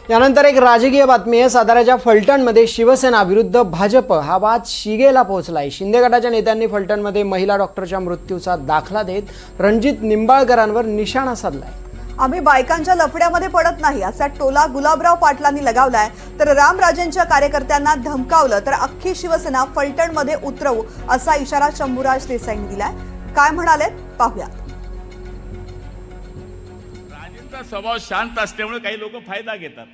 यानंतर एक राजकीय बातमी आहे। साताऱ्याच्या फलटणमध्ये शिवसेना विरुद्ध भाजप हा वाद शिगेला पोहोचलाय। शिंदे गटाच्या नेत्यांनी फलटणमध्ये महिला डॉक्टरच्या मृत्यूचा दाखला देत रणजित निंबाळकरांवर निशाणा साधलाय। आम्ही बायकांच्या लफड्यामध्ये पडत नाही असा टोला गुलाबराव पाटलांनी लगावलाय, तर रामराजेंच्या कार्यकर्त्यांना धमकावलं तर अख्खी शिवसेना फलटणमध्ये उतरवू असा इशारा शंभूराज देसाईंनी दिलाय। काय म्हणाले पाहूया। राजेंचा स्वभाव शांत असल्यामुळे काही लोक फायदा घेतात।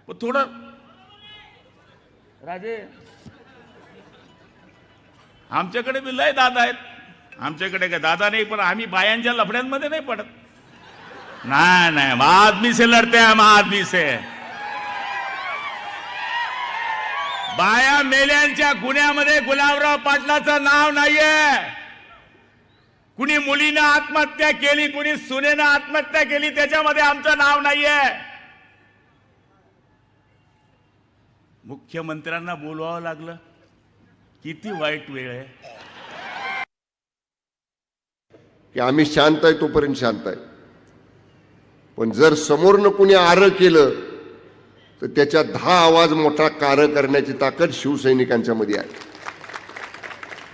पण थोडं राजे आमच्याकडे बी लय दादा आहेत, आमच्याकडे काय दादा नाही, पण आम्ही बायांच्या लफड्यांमध्ये नाही पडत। नहीं नहीं, हम आदमी से लड़ते हैं, हम आदमी से। बाया मेल्यांच्या गुन्ह्यामध्ये गुलाबराव पाटलाचं नाव नाहीये। कुणी मुलीनं आत्महत्या केली, कुणी सुनेनं आत्महत्या केली, त्याच्यामध्ये आमचं नाव नाहीये। मुख्यमंत्र्यांना बोलवावं लागलं, किती वाईट वेळ आहे की आम्ही शांत आहे तोपर्यंत शांत आहे, पण जर समोरनं कुणी आरं केलं तर त्याच्या 10 आवाज मोठा कार करण्याची ताकद शिवसैनिकांच्या मध्ये आहे।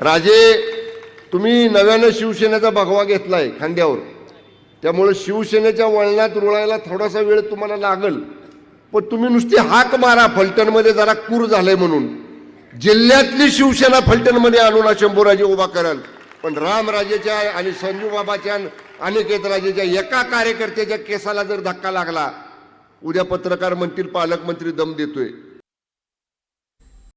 राजे, तुम्ही नव्यानं शिवसेनेचा भगवा घेतलाय खांद्यावर, त्यामुळे शिवसेनेच्या वळणात रुळायला थोडासा वेळ तुम्हाला लागल, पण तुम्ही नुसती हाक मारा फलटणमध्ये जरा कूर झालंय म्हणून। जिल्ह्यातली शिवसेना फलटणमध्ये आणून शंभूराजे उभा कराल, पण रामराजेच्या आणि संजू बाबाच्या अनिकेत राजेच्या एका कार्यकर्त्याच्या केसाला जर धक्का लागला, उद्या पत्रकार म्हणतील पालकमंत्री दम देतोय।